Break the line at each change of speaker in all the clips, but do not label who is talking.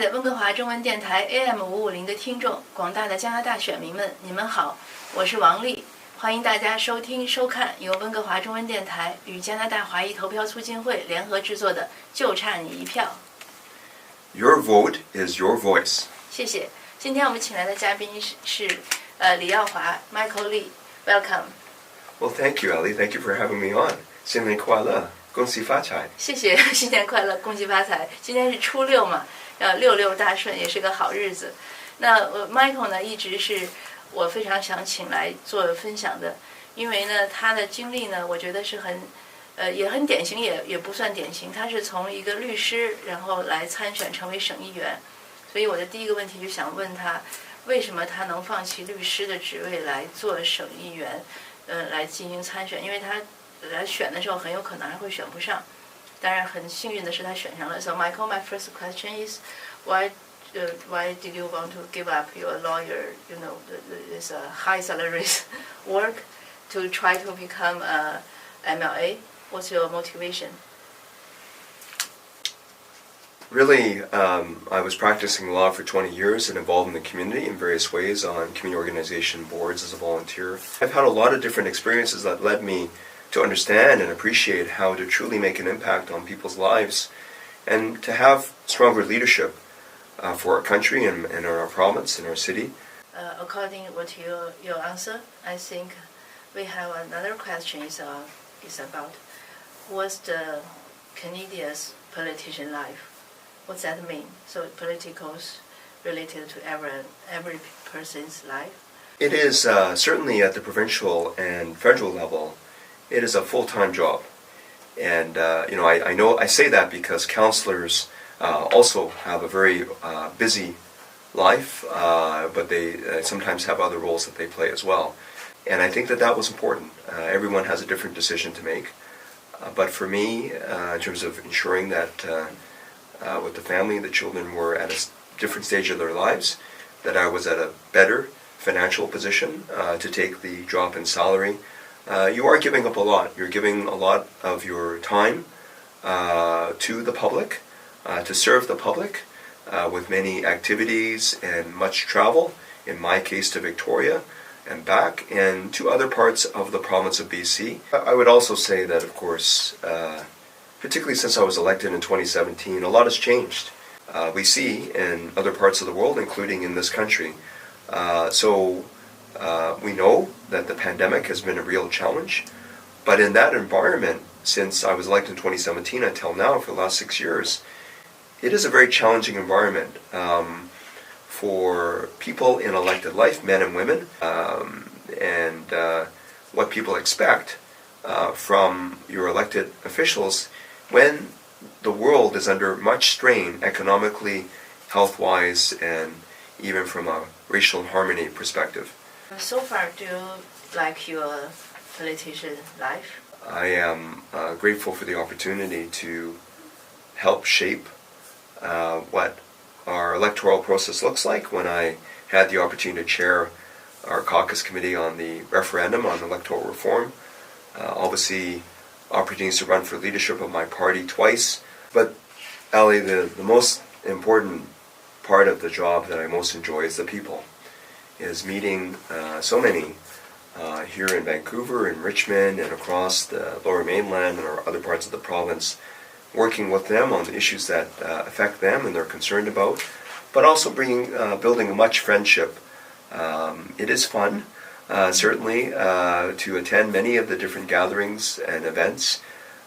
的温哥华中文电台 AM550 的听众，广大的加拿大选民们，你们好，我是王丽，欢迎大家收听收看由温哥华中文电台与加拿大华裔投票促进会联合制作的《就差你一票》。
Your vote is your voice.
谢谢。今天我们请来的嘉宾是李耀华 Michael Lee. Welcome.
Well, thank you, Ali. Thank you for having me on. 新年快乐，恭喜发财。
谢谢，新年快乐，恭喜发财。今天是初六嘛，要六六大顺，也是个好日子。那Michael 呢，一直是我非常想请来做分享的，因为呢，他的经历呢，我觉得是也很典型，也不算典型。他是从一个律师，然后来参选成为省议员。所以我的第一个问题就想问他，为什么他能放弃律师的职位来做省议员，来进行参选？因为他来选的时候很有可能还会选不上。当然很幸运的是他选上了。So Michael, my first question is, why did you want to give up your lawyer, this high salaries work to try to become a MLA? What's your motivation?
Really, I was practicing law for 20 years and involved in the community in various ways on community organization boards as a volunteer. I've had a lot of different experiences that led me to understand and appreciate how to truly make an impact on people's lives and to have stronger leadership for our country and our province and our city.
According to your answer, I think we have another question is about what's the Canadian's politician life? What's that mean? So politicals related to every person's life?
It is certainly at the provincial and federal level. It is a full-time job, and I say that because councillors also have a very busy life, but they sometimes have other roles that they play as well. And I think that was important. Everyone has a different decision to make, but for me, in terms of ensuring that with the family, the children were at a different stage of their lives, that I was at a better financial position to take the drop in salary. You are giving up a lot. You're giving a lot of your time to the public, to serve the public, with many activities and much travel, in my case to Victoria and back, and to other parts of the province of BC. I would also say that, of course, particularly since I was elected in 2017, a lot has changed. We see in other parts of the world, including in this country. We know that the pandemic has been a real challenge, but in that environment, since I was elected in 2017 until now, for the last 6 years, it is a very challenging environment for people in elected life, men and women, and what people expect from your elected officials when the world is under much strain economically, health-wise, and even from a racial harmony perspective.
So far, do you like your politician life?
I am grateful for the opportunity to help shape what our electoral process looks like. When I had the opportunity to chair our caucus committee on the referendum on electoral reform, obviously opportunities to run for leadership of my party twice. But Ali, the most important part of the job that I most enjoy is the people, is meeting so many here in Vancouver, in Richmond, and across the Lower Mainland and other parts of the province, working with them on the issues that affect them and they're concerned about, but also building a much friendship. It is fun, certainly, to attend many of the different gatherings and events,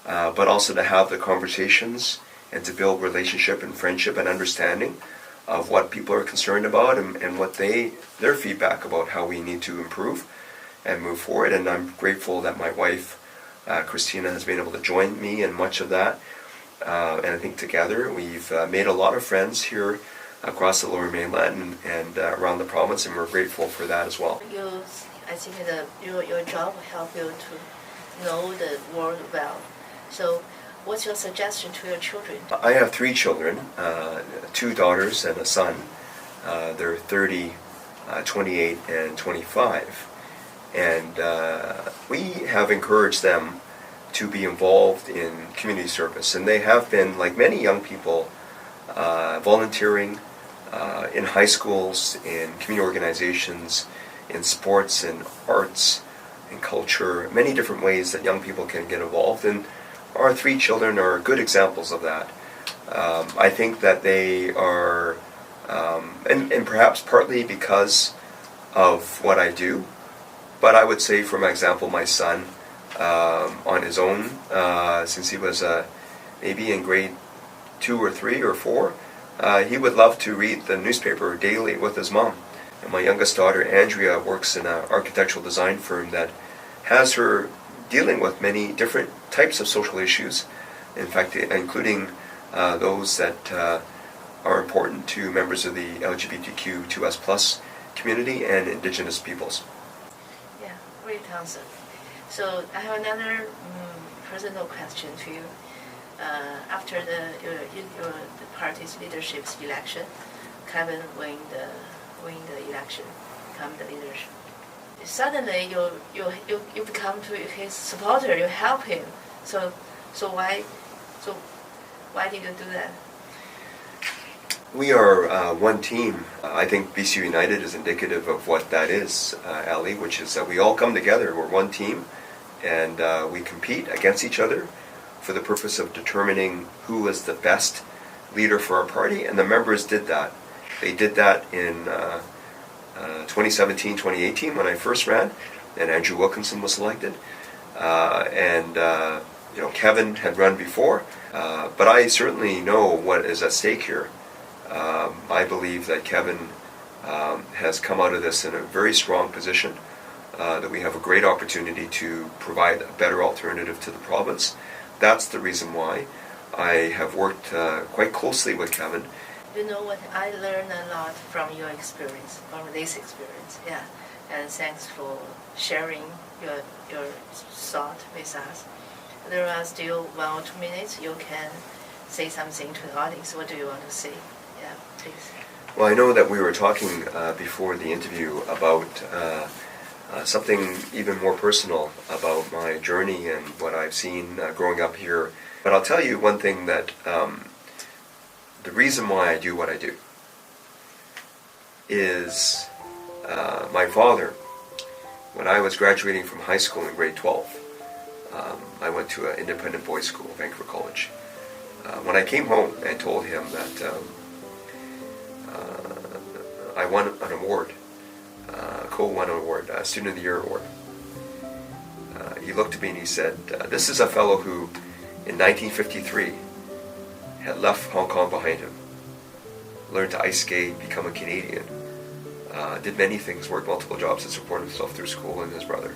but also to have the conversations and to build relationship and friendship and understanding of what people are concerned about and what their feedback about how we need to improve and move forward. And I'm grateful that my wife, Christina, has been able to join me in much of that. And I think together we've made a lot of friends here across the Lower Mainland and around the province, and we're grateful for that as well.
I think that your job helps you to know the world well. So what's your suggestion to your children?
I have 3 children, 2 daughters and a son. They're 30, 28, and 25. And we have encouraged them to be involved in community service. And they have been, like many young people, volunteering in high schools, in community organizations, in sports and arts and culture, many different ways that young people can get involved. And our 3 children are good examples of that. I think that they are, and perhaps partly because of what I do, but I would say, for example, my son, on his own, since he was maybe in grade 2 or 3 or 4, he would love to read the newspaper daily with his mom. And my youngest daughter, Andrea, works in an architectural design firm that has her dealing with many different types of social issues, in fact, including those that are important to members of the LGBTQ2S+ community and Indigenous peoples.
Yeah, great answer. So I have another personal question to you. After your party's leadership's election, Kevin win the election, become the leadership. Suddenly you become to his supporter. You help him. So why did you do that?
We are one team. I think BC United is indicative of what that is, Ali, which is that we all come together. We're one team, and we compete against each other for the purpose of determining who is the best leader for our party, and the members did that. They did that in 2017, 2018 when I first ran, and Andrew Wilkinson was selected. Kevin had run before, but I certainly know what is at stake here. I believe that Kevin has come out of this in a very strong position, that we have a great opportunity to provide a better alternative to the province. That's the reason why I have worked quite closely with Kevin.
You know what? I learned a lot from your experience, from this experience. Yeah, and thanks for sharing your thought with us. There are still 1 or 2 minutes. You can say something to the audience. What do you want to say? Yeah, please.
Well, I know that we were talking before the interview about something even more personal about my journey and what I've seen growing up here. But I'll tell you one thing, that the reason why I do what I do is my father. When I was graduating from high school in grade 12, I went to an independent boys' school, Vancouver College. When I came home, I told him that I won an award, co-won an award, Student of the Year award. He looked at me and he said, this is a fellow who, in 1953, had left Hong Kong behind him, learned to ice skate, become a Canadian, did many things, worked multiple jobs to support himself through school and his brother.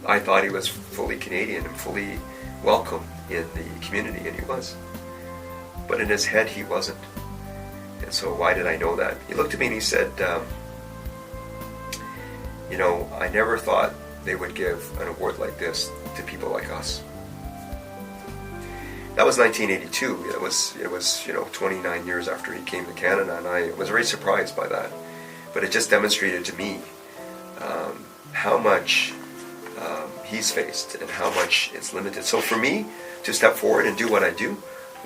I thought he was fully Canadian and fully welcome in the community, and he was. But in his head, he wasn't. And so why did I know that? He looked at me and he said, I never thought they would give an award like this to people like us. That was 1982. It was 29 years after he came to Canada, and I was very surprised by that. But it just demonstrated to me how much he's faced and how much it's limited. So for me to step forward and do what I do,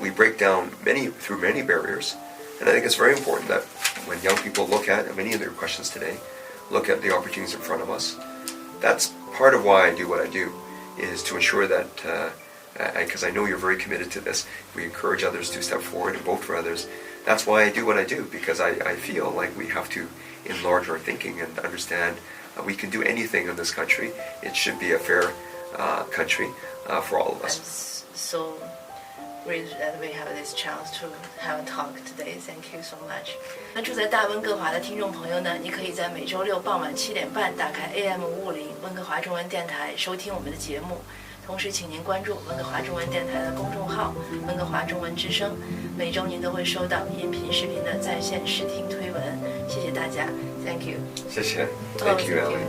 we break down through many barriers. And I think it's very important that when young people look at, and many of their questions today, look at the opportunities in front of us, that's part of why I do what I do, is to ensure that, because I know you're very committed to this, we encourage others to step forward and vote for others. That's why I do what I do, because I feel like we have to enlarge our thinking and understand we can do anything in this country. It should be a fair country for all of us.
So great that we have this chance to have a talk today. Thank you so much. 那住在大温哥华的听众朋友呢，你可以在每周六傍晚7点半打开 AM550温哥华中文电台收听我们的节目。同时，请您关注温哥华中文电台的公众号“温哥华中文之声”，每周您都会收到音频、视频的在线试听推文。谢谢大家 ，Thank you。
谢谢 ，Thank you, Ellie.